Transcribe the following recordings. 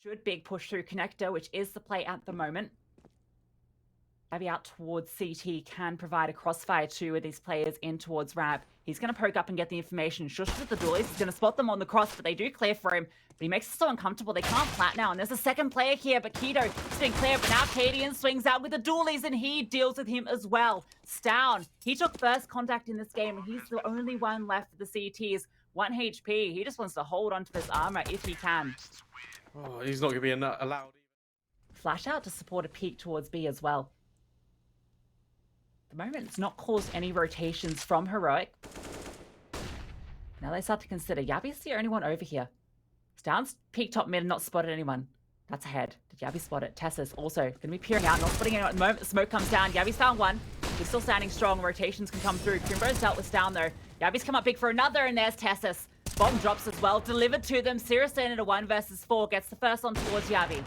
Should big push through connector, which is the play at the moment. Maybe out towards CT can provide a crossfire too with these players in towards ramp. He's going to poke up and get the information. Shush with the duelies. He's going to spot them on the cross, but they do clear for him. But he makes it so uncomfortable. They can't plat now. And there's a second player here, but Keto has been clear. But now Cadian swings out with the duelies, and he deals with him as well. Stown, he took first contact in this game, and he's the only one left for the CTs. 1 HP. He just wants to hold onto this armor if he can. Oh, he's not going to be allowed. Flash out to support a peek towards B as well. At the moment, it's not caused any rotations from Heroic. Now they start to consider. Yabby's the only one over here. Stown's peek top mid and not spotted anyone. That's ahead. Did Yabby spot it? Tessa's also going to be peering out, not spotting anyone at the moment. The smoke comes down. Yabby's found one. He's still standing strong. Rotations can come through. Kimbo's dealt with Stown though. Yabby's come up big for another, and there's Tessa's. Bomb drops as well. Delivered to them. Sirison in a 1 versus 4. Gets the first on towards Yabby.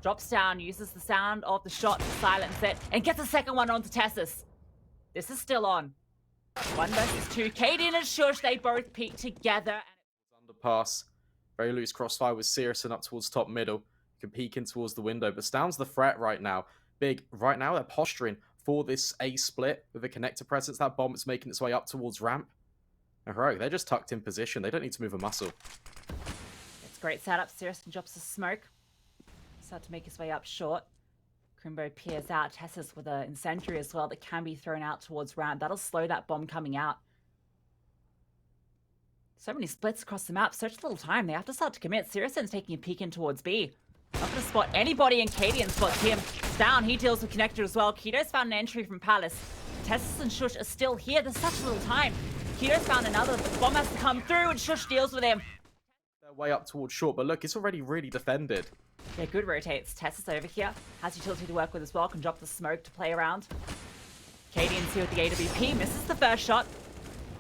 Drops down. Uses the sound of the shot to silence it. And gets the second one onto Tessa's. This is still on. 1 versus 2. Cadian and Shush, they both peek together. Underpass. Very loose crossfire with Sirison up towards top middle. You can peek in towards the window, but Stown's the threat right now. Big, right now they're posturing for this A split with a connector presence. That bomb is making its way up towards ramp. And Heroic, they're just tucked in position. They don't need to move a muscle. It's great setup. Sirison drops the smoke. Start to make his way up short. Crimbo peers out. Tessa's with an incendiary as well that can be thrown out towards ramp. That'll slow that bomb coming out. So many splits across the map. Such little time. They have to start to commit. Sirison's taking a peek in towards B. Not going to spot anybody, and Cadian spots him. Down, he deals with connector as well. Keto's found an entry from Palace. Tessa and Shush are still here. There's such little time. Keto's found another. The bomb has to come through, and Shush deals with him. They're way up towards short, but look, it's already really defended. Yeah, good rotates. Tessa's over here. Has utility to work with as well. Can drop the smoke to play around. Cadian's here with the AWP. Misses the first shot.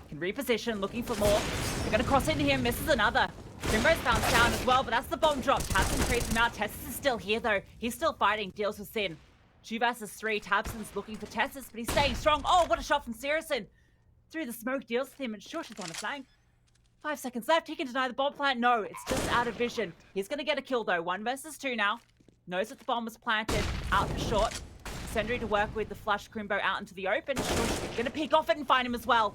Can reposition, looking for more. They're going to cross into him. Misses another. Primrose found down as well, but that's the bomb drop. Tabson trades him out. Tessus is still here, though. He's still fighting. Deals with Sin. 2 versus 3. Tabson's looking for Tessus, but he's staying strong. Oh, what a shot from Sirison. Through the smoke, deals with him, and Shush is on the flank. 5 seconds left. He can deny the bomb plant. No, it's just out of vision. He's going to get a kill, though. 1 versus 2 now. Knows that the bomb was planted. Out for short. Sendry to work with the flush Crimbo out into the open. Shush going to peek off it and find him as well.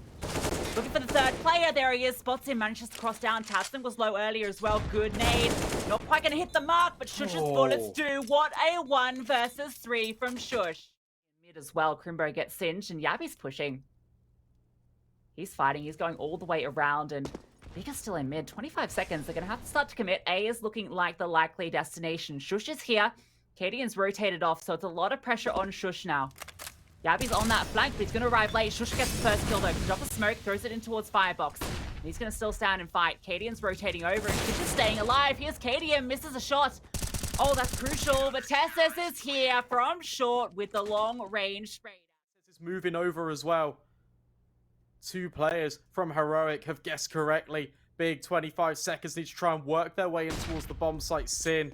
Looking for the third player. There he is. Spots him. Manages to cross down. Tabson was low earlier as well. Good nade. Not quite going to hit the mark, but Shush's bullets do. What a 1 versus 3 from Shush. In mid as well. Crimbo gets singed, and Yabby's pushing. He's fighting. He's going all the way around, and Big is still in mid. 25 seconds. They're going to have to start to commit. A is looking like the likely destination. Shush is here. Cadian's rotated off, so it's a lot of pressure on Shush now. Yabby's on that flank, but he's going to arrive late. Shush gets the first kill, though. Drop a smoke, throws it in towards Firebox. He's going to still stand and fight. Cadian's rotating over, and Shush is staying alive. Here's Cadian, misses a shot. Oh, that's crucial, but Tessus is here from short with the long-range spray. Tessus is moving over as well. 2 players from Heroic have guessed correctly. Big 25 seconds, need to try and work their way in towards the bomb site. Sin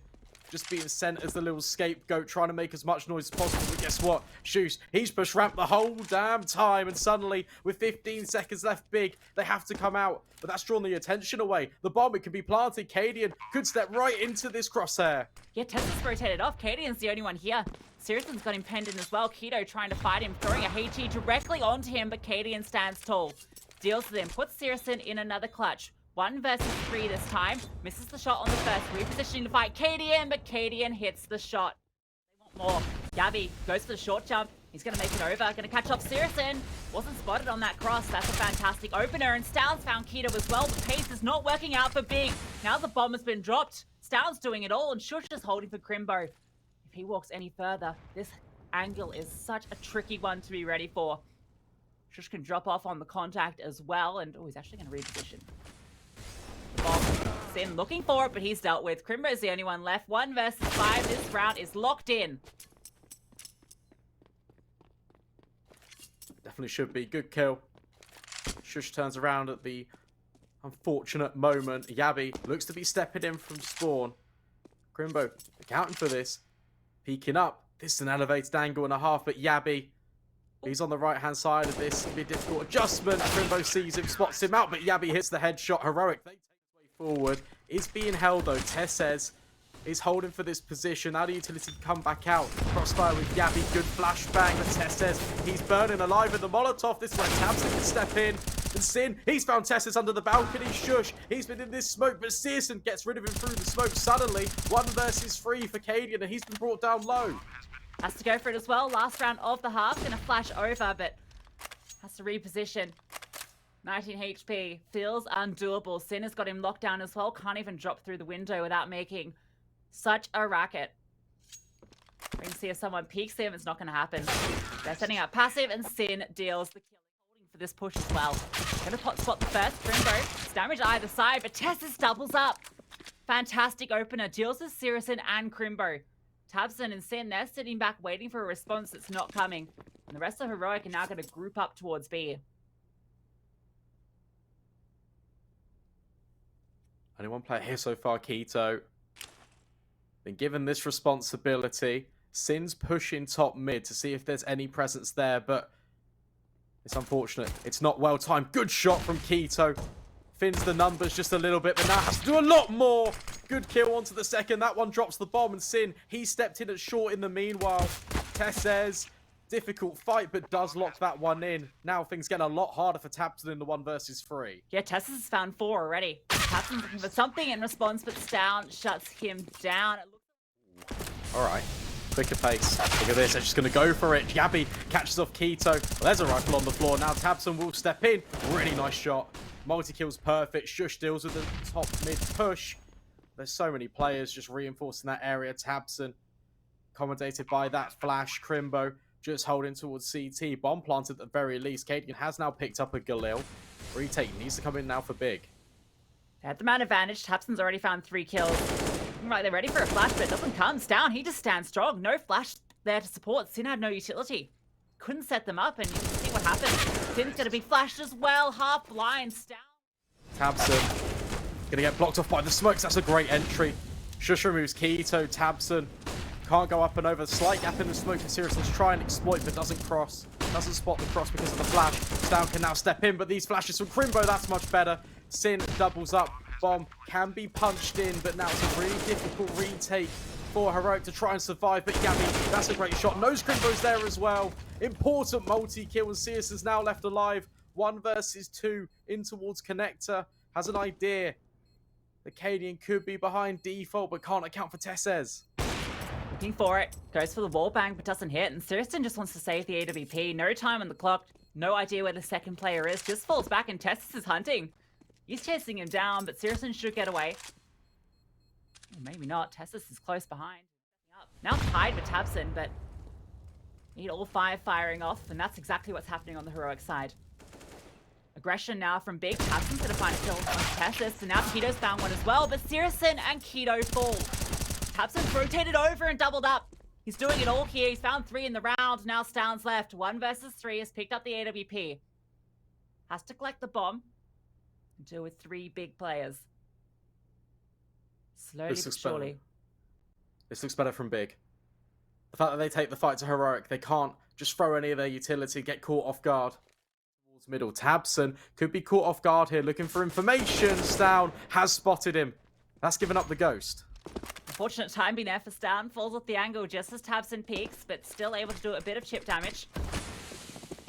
just being sent as the little scapegoat, trying to make as much noise as possible. But guess what? Shoes, he's pushed ramp the whole damn time. And suddenly, with 15 seconds left, Big, they have to come out. But that's drawn the attention away. The bomb, it can be planted. Cadian could step right into this crosshair. Yeah, Tessa's rotated off. Cadian's the only one here. Sirison's got him penned in as well. Keto trying to fight him, throwing a HE directly onto him, but Cadian stands tall. Deals with him, puts Sirison in another clutch. 1 versus 3 this time. Misses the shot on the first. Repositioning to fight Cadian, but Cadian hits the shot. They want more. Yabby goes for the short jump. He's going to make it over. Going to catch off Sirison. Wasn't spotted on that cross. That's a fantastic opener. And Stown's found Keto as well. The pace is not working out for Big. Now the bomb has been dropped. Stown's doing it all, and Shush is holding for Crimbo. If he walks any further, this angle is such a tricky one to be ready for. Shush can drop off on the contact as well. And oh, he's actually going to reposition. Sin looking for it, but he's dealt with. Crimbo's the only one left. 1 versus 5. This round is locked in. Definitely should be. Good kill. Shush turns around at the unfortunate moment. Yabby looks to be stepping in from spawn. Crimbo accounting for this. Peeking up. This is an elevated angle and a half, but Yabby, he's on the right-hand side of this. It'll be a difficult adjustment. Crimbo sees him, spots him out, but Yabby hits the headshot. Heroic, they take his way forward. Is being held, though. Tess says is holding for this position. Now the utility can come back out. Crossfire with Gabby. Good flashbang. But Tess says he's burning alive with the Molotov. This is where Tabson can step in. And Sin, he's found Tessus under the balcony. Shush, he's been in this smoke, but Searson gets rid of him through the smoke suddenly. 1 versus 3 for Cadian, and he's been brought down low. Has to go for it as well. Last round of the half. Gonna flash over, but has to reposition. 19 HP. Feels undoable. Sin has got him locked down as well. Can't even drop through the window without making such a racket. We can see if someone peeks him. It's not going to happen. They're setting up passive, and Sin deals the kill. Holding for this push as well. Gonna pot spot the first. Crimbo. It's damage either side, but Tessus doubles up. Fantastic opener. Deals with Searson and Crimbo. Tabson and Sin, they're sitting back waiting for a response that's not coming. And the rest of Heroic are now going to group up towards B. Only one player here so far, Keto. Been given this responsibility. Sin's pushing top mid to see if there's any presence there, but it's unfortunate. It's not well timed. Good shot from Keto. Fins the numbers just a little bit, but now has to do a lot more. Good kill onto the second. That one drops the bomb, and Sin, he stepped in at short in the meanwhile. Tess says, difficult fight, but does lock that one in. Now things get a lot harder for Tabson in the 1 versus 3. Yeah, Tessus has found 4 already. Tabson's looking for something in response, but Stown shuts him down. All right. Quicker pace. Look at this. They're just going to go for it. Gabby catches off Keto. Well, there's a rifle on the floor. Now Tabson will step in. Really nice shot. Multi-kill's perfect. Shush deals with the top mid push. There's so many players just reinforcing that area. Tabson accommodated by that flash. Crimbo just holding towards CT. Bomb planted at the very least. Cadian has now picked up a Galil. Retake needs to come in now for big. They had the man advantage. Tabson's already found 3 kills. Looking like they're ready for a flash, but it doesn't come. Down. He just stands strong. No flash there to support. Sin had no utility. Couldn't set them up, and you can see what happened. Sin's going to be flashed as well. Half blind. Down. Tabson going to get blocked off by the smokes. That's a great entry. Shush removes Keto. Tabson can't go up and over. Slight gap in the smoke for Sirius's try and exploit, but doesn't cross. Doesn't spot the cross because of the flash. Stown can now step in, but these flashes from Crimbo, that's much better. Sin doubles up. Bomb can be punched in, but now it's a really difficult retake for Heroic to try and survive. But Gabby, that's a great shot. Knows Crimbo's there as well. Important multi-kill, and Sears is now left alive. 1 versus 2 in towards Connector. Has an idea. The Cadian could be behind default, but can't account for Tesses. Looking for it. Goes for the wall bang, but doesn't hit. And Searson just wants to save the AWP. No time on the clock. No idea where the second player is. Just falls back, and Tessus is hunting. He's chasing him down, but Searson should get away. Or maybe not. Tessus is close behind. Now tied with Tabson, but need all 5 firing off, and that's exactly what's happening on the Heroic side. Aggression now from Big. Tabson's going to find a kill on Tessus, and now Keto's found one as well, but Searson and Keto fall. Tabson's rotated over and doubled up. He's doing it all here. He's found 3 in the round. Now Stown's left. 1 versus 3 has picked up the AWP. Has to collect the bomb. And deal with 3 big players. Slowly but surely. This looks better from Big. The fact that they take the fight to Heroic, they can't just throw any of their utility, get caught off guard. Towards middle, Tabson could be caught off guard here, looking for information. Stown has spotted him. That's given up the ghost. Unfortunate timing there for Stown. Falls off the angle just as Tabson peaks, but still able to do a bit of chip damage.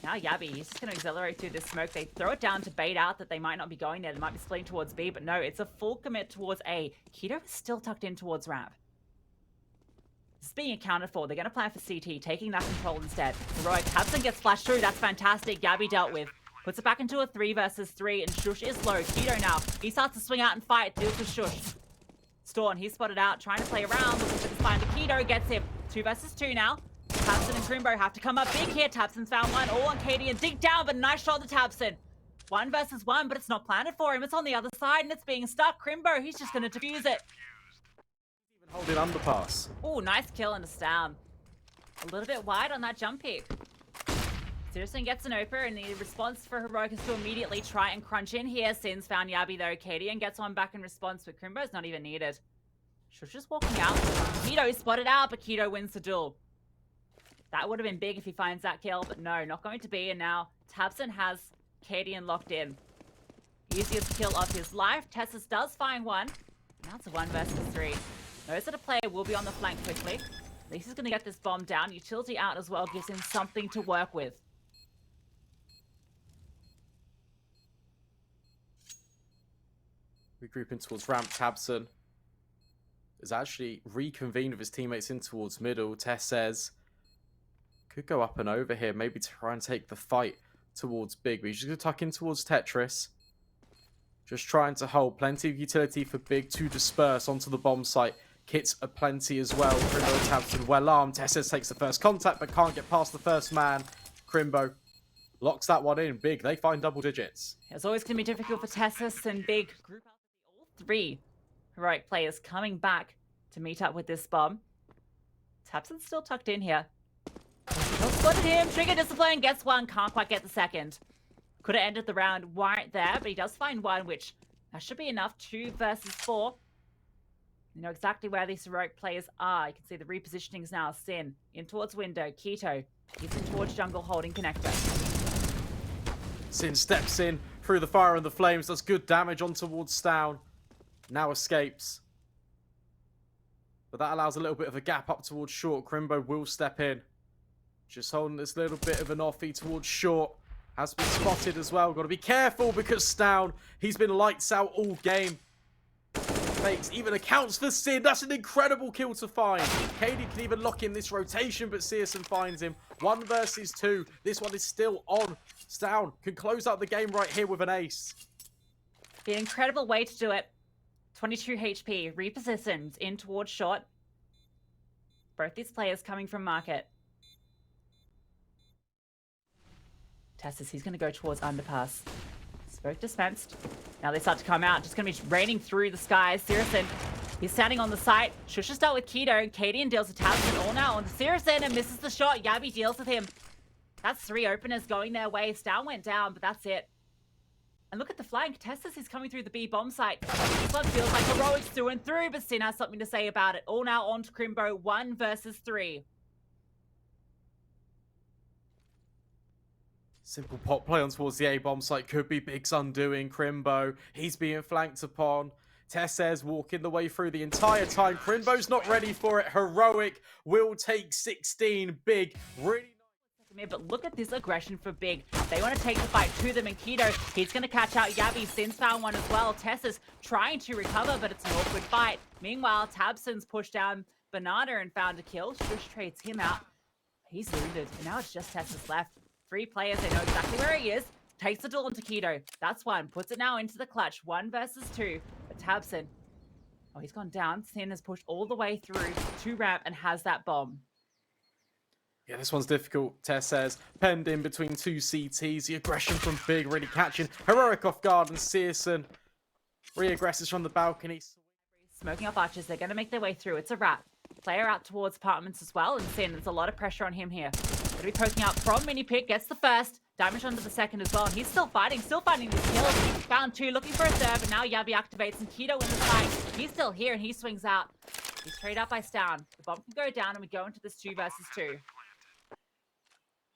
Now Yabby, he's just going to accelerate through this smoke. They throw it down to bait out that they might not be going there. They might be splitting towards B, but no, it's a full commit towards A. Keto is still tucked in towards ramp. This is being accounted for. They're going to plan for CT, taking that control instead. Heroic, Tabson gets flashed through. That's fantastic. Yabby dealt with. Puts it back into a 3 versus 3, and Shush is low. Keto now. He starts to swing out and fight. Deals with Shush. Storm, he's spotted out, trying to play around. Looking for the spine. The Keto gets him. 2 versus 2 now. Tabson and Crimbo have to come up big here. Tabson's found one. All on Katie and dig down, but nice shot to Tabson. 1 versus 1, but it's not planted for him. It's on the other side, and it's being stuck. Crimbo, he's just going to defuse it. Even holding underpass. Oh, nice kill and a Stown. A little bit wide on that jump peak. Searson gets an oper, and the response for Heroic is to immediately try and crunch in here. Sin's found Yabby though. Katie and gets one back in response, but Crimbo's not even needed. Shush just walking out. Keto is spotted out, but Keto wins the duel. That would have been big if he finds that kill, but no, not going to be. And now Tabson has Cadian locked in. Easiest kill of his life. Tessus does find one. Now it's a 1 versus 3. Knows that a player will be on the flank quickly. At least he's going to get this bomb down. Utility out as well gives him something to work with. Regrouping towards ramp, Tabson is actually reconvened with his teammates in towards middle. Tess says could go up and over here, maybe try and take the fight towards Big. But he's just going to tuck in towards Tetris. Just trying to hold plenty of utility for Big to disperse onto the bomb site. Kits are plenty as well. Crimbo and Tabson well armed. Tesses takes the first contact but can't get past the first man. Crimbo locks that one in. Big, they find double digits. It's always going to be difficult for Tessus and Big. Group out all three heroic players coming back to meet up with this bomb. Tabson's still tucked in here. He'll split him. Trigger discipline gets one. Can't quite get the second. Could have ended the round right there, but he does find one, which that should be enough. 2 versus 4. You know exactly where these heroic players are. You can see the repositionings now. Sin in towards window. Keto he's in towards jungle holding connector. Sin steps in through the fire and the flames. Does good damage on towards Stown. Now escapes. But that allows a little bit of a gap up towards short. Crimbo will step in. Just holding this little bit of an offie towards short. Has been spotted as well. Got to be careful because Stown, he's been lights out all game. Fakes even accounts for Sin. That's an incredible kill to find. Katie can even lock in this rotation, but Searson finds him. 1 versus 2. This one is still on. Stown can close out the game right here with an ace. Be an incredible way to do it. 22 HP, repositioned in towards short. Both these players coming from market. Tessus, he's going to go towards underpass. Smoke dispensed. Now they start to come out. Just going to be raining through the skies. Searson, he's standing on the site. Shush will start with Keto. Cadian deals with Tabson all now on Searson and misses the shot. Yabby deals with him. That's 3 openers going their way. Stown went down, but that's it. And look at the flank. Tessus is coming through the B bomb site. This one feels like heroics through and through, but Sin has something to say about it. All now on to Crimbo. 1 versus 3. Simple pop play on towards the A-bomb site. Could be Big's undoing. Crimbo, he's being flanked upon. Tesses walking the way through the entire time. Crimbo's not ready for it. Heroic will take 16. Big, really nice. But look at this aggression for Big. They want to take the fight to them, and Keto, he's going to catch out Yabby. Sin's found one as well. Tessa's trying to recover, but it's an awkward fight. Meanwhile, Tabson's pushed down Banana and found a kill. Shush trades him out. He's wounded, and now it's just Tessa's left. 3 players, they know exactly where he is. Takes the duel into Keto. That's 1. Puts it now into the clutch. 1 versus 2. But Tabson, oh, he's gone down. Sin has pushed all the way through to ramp and has that bomb. Yeah, this one's difficult. Tess says, penned in between 2 CTs. The aggression from Big really catching Heroic off guard, and Searson re-aggresses from the balcony. Smoking up archers, they're going to make their way through. It's a wrap. Player out towards apartments as well, and Sin, there's a lot of pressure on him here. Going to be poking out from mini pick, gets the first. Damage onto the second as well, and he's still fighting his kills. Found 2, looking for a third, but now Yabby activates, and Keto in the fight. He's still here, and he swings out. He's straight up by Stown. The bomb can go down, and we go into this 2 versus 2.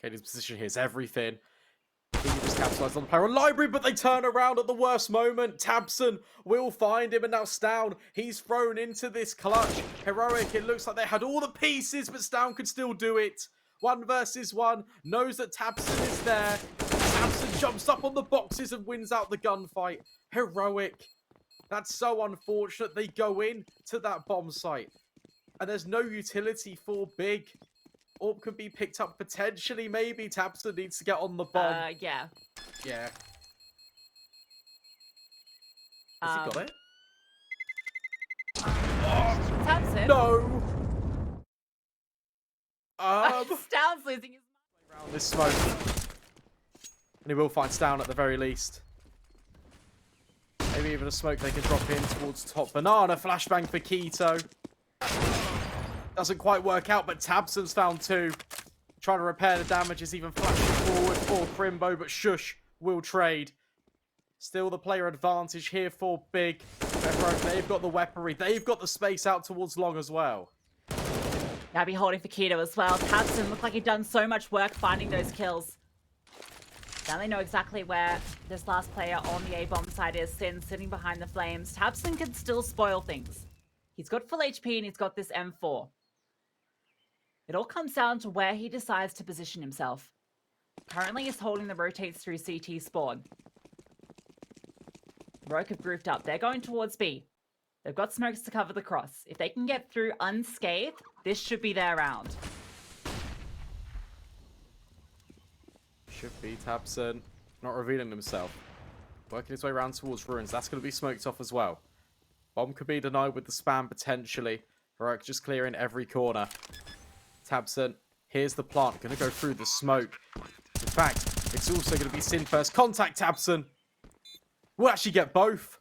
Katie's position here is everything. He just capitalized on the player on library, but they turn around at the worst moment. Tabson will find him, and now Stown, he's thrown into this clutch. Heroic, it looks like they had all the pieces, but Stown could still do it. 1 versus 1, knows that Tabson is there. Tabson jumps up on the boxes and wins out the gunfight. Heroic. That's so unfortunate. They go in to that bomb site, and there's no utility for Big. Orb can be picked up potentially, maybe. Tabson needs to get on the bomb. Yeah. Yeah. Has he got it? Tabson. No! Stown's losing his mind. Around this smoke. And he will find Stown at the very least. Maybe even a smoke they can drop in towards top. Banana flashbang for Keto. Doesn't quite work out, but Tabson's found 2. Trying to repair the damage is even flashing forward for Crimbo, but Shush will trade. Still the player advantage here for Big. They've got the weaponry. They've got the space out towards long as well. Now be holding for Keto as well. Tabson looked like he'd done so much work finding those kills. Now they know exactly where this last player on the A-bomb side is. Sin sitting behind the flames. Tabson can still spoil things. He's got full HP and he's got this M4. It all comes down to where he decides to position himself. Currently, he's holding the rotates through CT spawn. Rogue have grouped up. They're going towards B. They've got smokes to cover the cross. If they can get through unscathed, this should be their round. Should be Tabson. Not revealing himself. Working his way around towards ruins. That's going to be smoked off as well. Bomb could be denied with the spam potentially. Heroic just clearing every corner. Tabson, here's the plant. Going to go through the smoke. In fact, it's also going to be Sin first. Contact Tabson. We'll actually get both.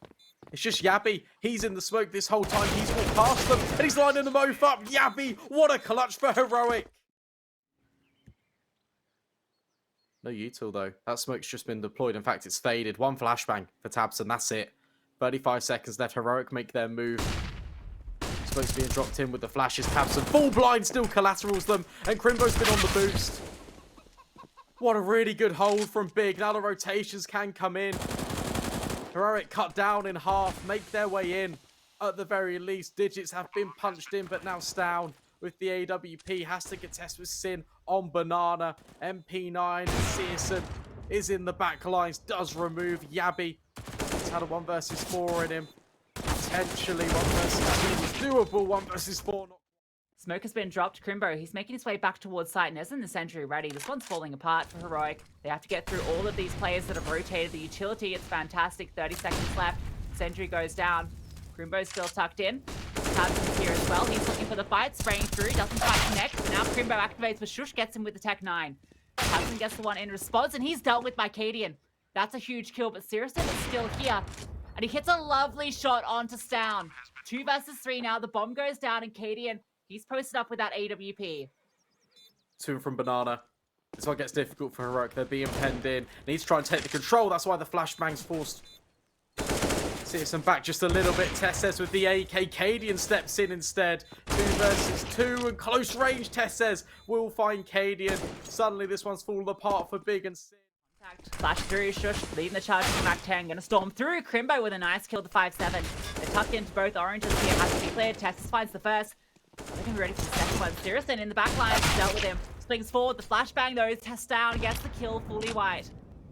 It's just Yabby. He's in the smoke this whole time. He's walked past them. And he's lining them both up. Yabby, what a clutch for Heroic. No util though. That smoke's just been deployed. In fact, it's faded. One flashbang for Tabson. That's it. 35 seconds left. Heroic make their move. Smoke's being dropped in with the flashes. Tabson full blind still collaterals them. And Crimbo's been on the boost. What a really good hold from Big. Now the rotations can come in. Heroic cut down in half. Make their way in. At the very least, digits have been punched in, but now Stown with the AWP has to contest with Sin on Banana. MP9, Searson is in the back lines. Does remove Yabby. He's had a 1 versus 4 in him. Potentially 1 versus 2 was doable. 1 versus 4 not. Smoke has been dropped. Crimbo, he's making his way back towards site and isn't the sentry ready. This one's falling apart for Heroic. They have to get through all of these players that have rotated the utility. It's fantastic. 30 seconds left. Sentry goes down. Crimbo's still tucked in. Tabson's here as well. He's looking for the fight. Spraying through. Doesn't quite connect. But now Crimbo activates, but Shush gets him with the Tech 9. Tabson gets the one in response, and he's dealt with by Cadian. That's a huge kill, but Searson is still here. And he hits a lovely shot onto Stown. 2 versus 3 now. The bomb goes down, and Cadian, he's posted up with that AWP. 2 from Banana. This one gets difficult for Heroic. They're being penned in. Needs to try and take the control. That's why the flashbang's forced. Searson back just a little bit. Tess with the AK. Cadian steps in instead. 2 versus 2 and close range. Tess will find Cadian. Suddenly this one's fallen apart for Big and Sin. Flash through, Shush leading the charge to Mac 10. Gonna storm through. Crimbo with a nice kill to 5-7. They're tucked into both oranges here. Has to be cleared. Tess finds the first. They're gonna be ready for the second one. Searson in the back line dealt with him. Swings forward. The flashbang though. Tess down. Gets the kill fully white.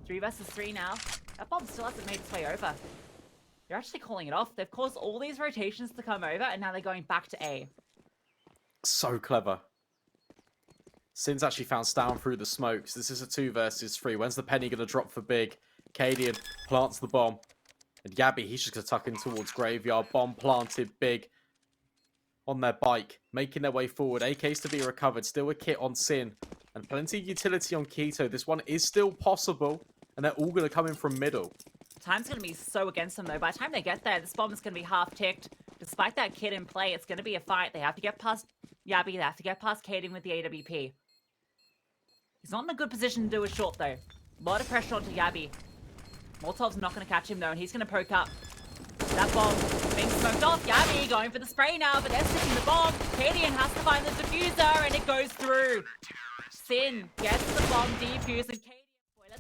3 versus 3 now. That bomb still hasn't made its way over. They're actually calling it off. They've caused all these rotations to come over, and now they're going back to A. So clever. Sin's actually found Stown through the smokes. This is a 2 versus 3. When's the penny going to drop for Big? Cadian plants the bomb. And Yabby, he's just going to tuck in towards Graveyard. Bomb planted. Big on their bike. Making their way forward. AKs to be recovered. Still a kit on Sin. And plenty of utility on Keto. This one is still possible. And they're all going to come in from middle. Time's going to be so against them, though. By the time they get there, this bomb is going to be half-ticked. Despite that kit in play, it's going to be a fight. They have to get past Yabby. They have to get past Cadian with the AWP. He's not in a good position to do a short, though. A lot of pressure onto Yabby. Molotov's not going to catch him, though, and he's going to poke up. That bomb being smoked off. Yabby going for the spray now, but they're sticking the bomb. Cadian has to find the diffuser, and it goes through. Sin gets the bomb defused, and Cadian...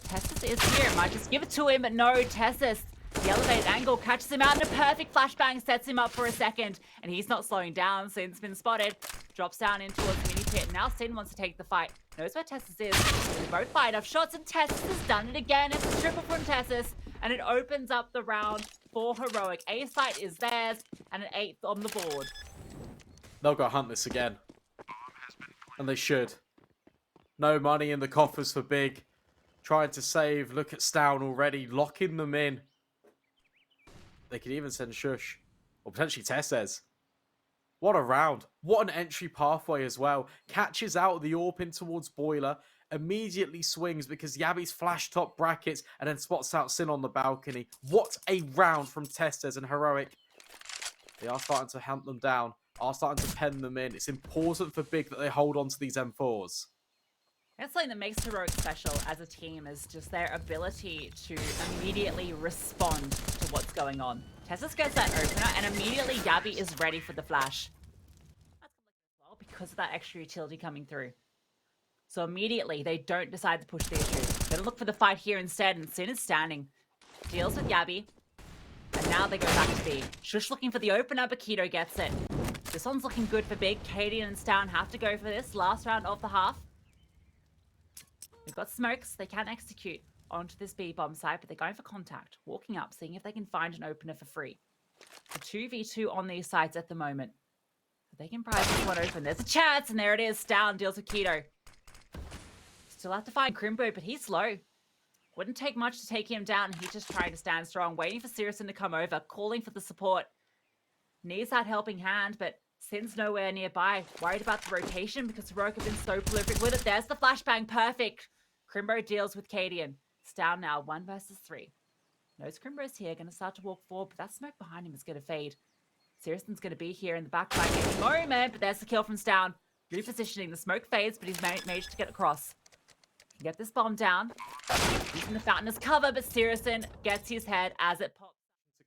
Tessus is here. Might just give it to him, but no, Tessus. The elevated angle catches him out, and a perfect flashbang sets him up for a second. And he's not slowing down. Sin's been spotted. Drops down in towards the mini pit. Now Sin wants to take the fight. Knows where Tessus is. They both fight off shots, and Tessus has done it again. It's a triple from Tessus, and it opens up the round for Heroic. A site is theirs, and an 8th on the board. They'll go hunt this again. And they should. No money in the coffers for Big. Trying to save. Look at Stown already. Locking them in. They could even send Shush. Or potentially Tessez. What a round. What an entry pathway as well. Catches out the AWP in towards Boiler. Immediately swings because Yabby's flash top brackets. And then spots out Sin on the balcony. What a round from Tessez and Heroic. They are starting to hunt them down. Are starting to pen them in. It's important for Big that they hold on to these M4s. That's something that makes Heroic special as a team is just their ability to immediately respond to what's going on. Tessus gets that opener, and immediately Yabby is ready for the flash. That's well because of that extra utility coming through. So immediately, they don't decide to push the issue. They're gonna look for the fight here instead, and Sin is standing. Deals with Yabby. And now they go back to B. Shush looking for the opener, but Keto gets it. This one's looking good for Big. Katie and Stown have to go for this last round of the half. They've got smokes. They can execute onto this B bomb site, but they're going for contact. Walking up, seeing if they can find an opener for free. A 2v2 on these sites at the moment. But they can prize this one open. There's a chance, and there it is. Stown deals with Keto. Still have to find Crimbo, but he's low. Wouldn't take much to take him down. He's just trying to stand strong, waiting for Sirison to come over, calling for the support. Needs that helping hand, but Sin's nowhere nearby. Worried about the rotation because Heroic have been so prolific with it. There's the flashbang. Perfect. Crimbo deals with Cadian. It's down now, 1 versus 3. Knows Crimbo's here, going to start to walk forward, but that smoke behind him is going to fade. Sirison's going to be here in the back line any moment, but there's the kill from Stown. Repositioning. The smoke fades, but he's managed to get across. Get this bomb down. Using the fountain as cover, but Sirison gets his head as it pops.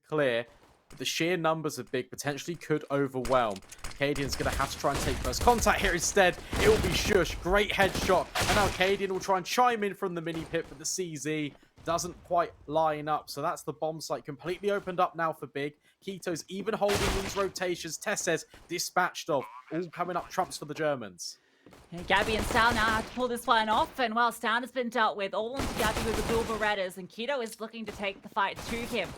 Clear, but the sheer numbers of Big potentially could overwhelm. Cadian's going to have to try and take first contact here instead. It will be Shush. Great headshot. And now Cadian will try and chime in from the mini pit, but the CZ doesn't quite line up. So that's the bomb site completely opened up now for Big. Keto's even holding these rotations. Tess says dispatched of. All coming up trumps for the Germans. And Gabby and Stown now have to pull this one off, and well, Stown has been dealt with. All onto Gabby with the dual Berettas, and Keto is looking to take the fight to him.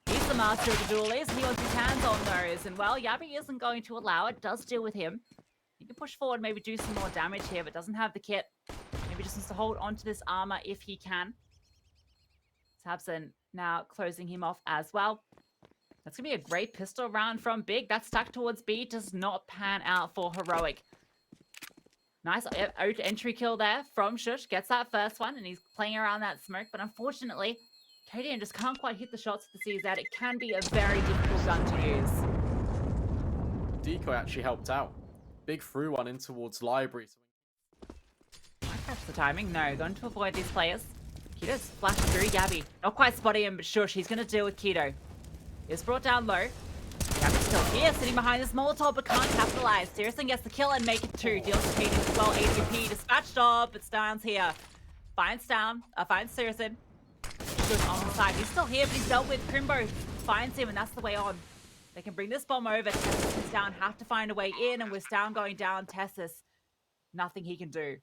He's the master of the duelies. He wants his hands on those, and well, Gabby isn't going to allow it. Does deal with him. He can push forward, maybe do some more damage here, but doesn't have the kit. Maybe just needs to hold onto this armor if he can. Tabson now closing him off as well. That's going to be a great pistol round from Big. That stack towards B does not pan out for Heroic. Nice entry kill there from Shush. Gets that first one, and he's playing around that smoke. But unfortunately, Cadian just can't quite hit the shots with the CZ. It can be a very difficult gun to use. Decoy actually helped out. Big threw one in towards Library. Might catch the timing. No, going to avoid these players. Keto's flashing through Gabby. Not quite spotting him, but Shush, he's going to deal with Keto. Is brought down low. Gabby's still here, sitting behind this Molotov, but can't capitalize. Sirison gets the kill and make it 2. Deals with Cadian as well. AWP dispatched off, but Stown's here. Finds Sirison. Goes on the side. He's still here, but he's dealt with. Crimbo finds him, and that's the way on. They can bring this bomb over. Tessus and Stown have to find a way in, and with Stown going down, Tessus, nothing he can do.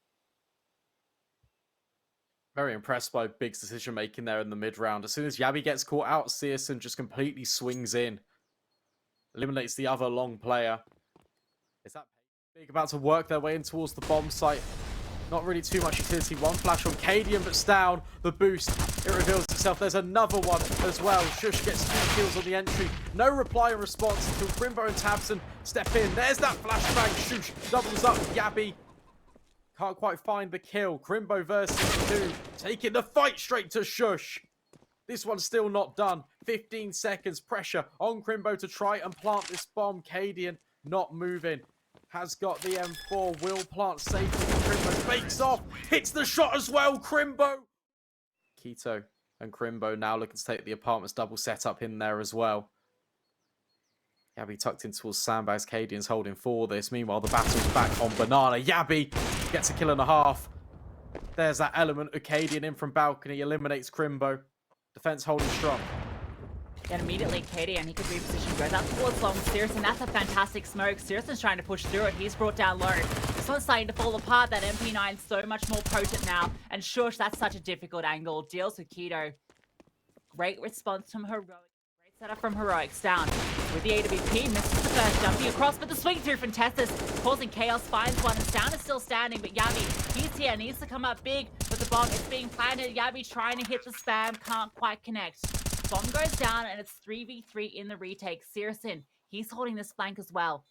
Very impressed by Big's decision making there in the mid round. As soon as Yabi gets caught out, Sirison just completely swings in. Eliminates the other long player. Is that Big about to work their way in towards the bomb site? Not really too much utility. One flash on Cadian, but Stown, the boost. It reveals itself. There's another one as well. Shush gets 2 kills on the entry. No reply and response until Crimbo and Tabson step in. There's that flashbang. Shush doubles up. Yabi can't quite find the kill. Crimbo versus 2. Taking the fight straight to Shush. This one's still not done. 15 seconds. Pressure on Crimbo to try and plant this bomb. Cadian not moving. Has got the M4. Will plant safely. Crimbo fakes off. Hits the shot as well. Crimbo. Keto and Crimbo now looking to take the apartments. Double setup in there as well. Yabi tucked in towards sandbags. Cadian's holding for this. Meanwhile, the battle's back on Banana. Yabi gets a kill and a half. There's that element of Cadian in from balcony. Eliminates Crimbo. Defense holding strong. Then immediately, Cadian, he could reposition, goes out towards long. Sirison, that's a fantastic smoke. Sirison's trying to push through it. He's brought down low. This one's starting to fall apart. That MP9's so much more potent now. And Shush, that's such a difficult angle. Deals with Keto. Great response from Heroic. Great setup from Heroic. Down with the AWP. Misses the first, jumping across, but the swing through from Tessus, causing chaos. Finds one, and Stown is still standing, but Yabi, he's here. Needs to come up big, but the bomb is being planted. Yabi trying to hit the spam. Can't quite connect. Bomb goes down, and it's 3v3 in the retake. Sirison, he's holding this flank as well.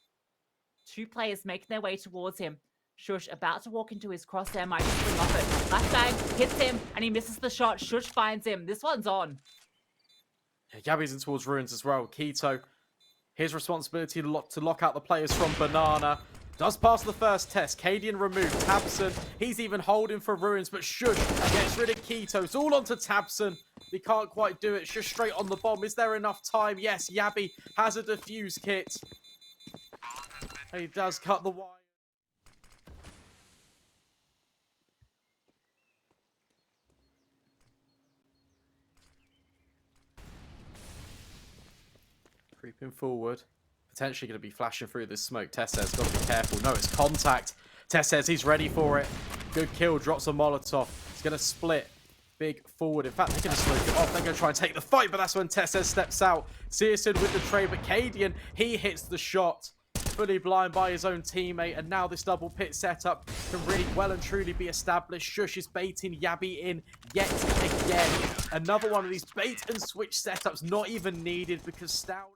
2 players making their way towards him. Shush about to walk into his crosshair, might just swing off it. Flashbang hits him, and he misses the shot. Shush finds him. This one's on. Yeah, Yabi's in towards Ruins as well. Keto, his responsibility to lock out the players from Banana. Does pass the first test. Cadian removed. Tabson, he's even holding for Ruins, but Shush gets rid of Keto. It's all onto Tabson. He can't quite do it. Shush straight on the bomb. Is there enough time? Yes, Yabi has a defuse kit. He does cut the wire. Creeping forward. potentially going to be flashing through this smoke. Tess's got to be careful. No, it's contact. Tess says he's ready for it. Good kill. Drops a Molotov. He's going to split. Big forward. In fact, they're going to smoke it off. They're going to try and take the fight, but that's when Tess steps out. Searson with the trade, but Cadian, he hits the shot. Fully blind by his own teammate, and now this double pit setup can really well and truly be established. Shush is baiting Yabby in yet again. Another one of these bait and switch setups, not even needed because Stout...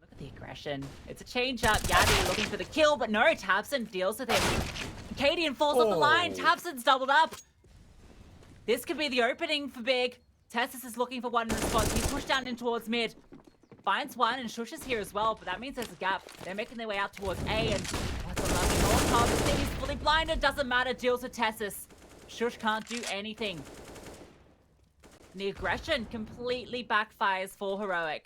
Look at the aggression. It's a change up. Yabby looking for the kill, but no, Tabson deals with him. Cadian falls off the line. Tabson's doubled up. This could be the opening for Big. Tessus is looking for one in response. He's pushed down in towards mid. Finds one, and Shush is here as well, but that means there's a gap. They're making their way out towards A, and that's a lovely Molotov. The thing is fully blinded, doesn't matter, deals with Tessus. Shush can't do anything. And the aggression completely backfires for Heroic.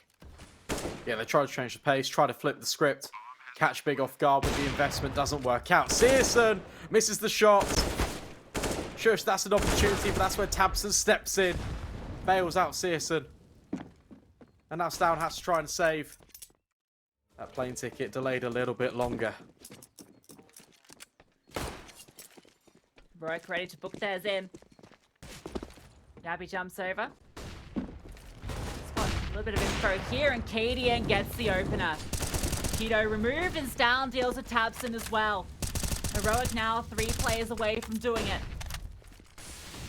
Yeah, they try to change the pace, try to flip the script. Catch Big off guard with the investment, doesn't work out. Searson misses the shot. Shush, that's an opportunity, but that's where Tabson steps in. Bails out Searson. And now Stout has to try and save. That plane ticket delayed a little bit longer. Heroic ready to book theirs in. Yabby jumps over. He's got a little bit of info here, and Cadian gets the opener. Tito removed, and Stown deals with Tabson as well. Heroic now 3 players away from doing it.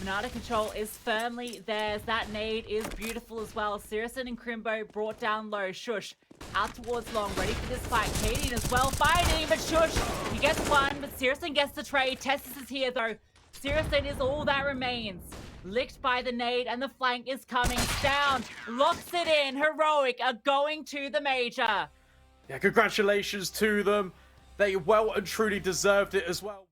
Monada control is firmly theirs. That nade is beautiful as well. Searson and Crimbo brought down low. Shush out towards long, ready for this fight. Cadian as well fighting, but Shush, he gets one, but Searson gets the trade. Tessus is here though. Searson is all that remains. Licked by the nade, and the flank is coming down. Locks it in. Heroic are going to the major. Yeah, congratulations to them. They well and truly deserved it as well.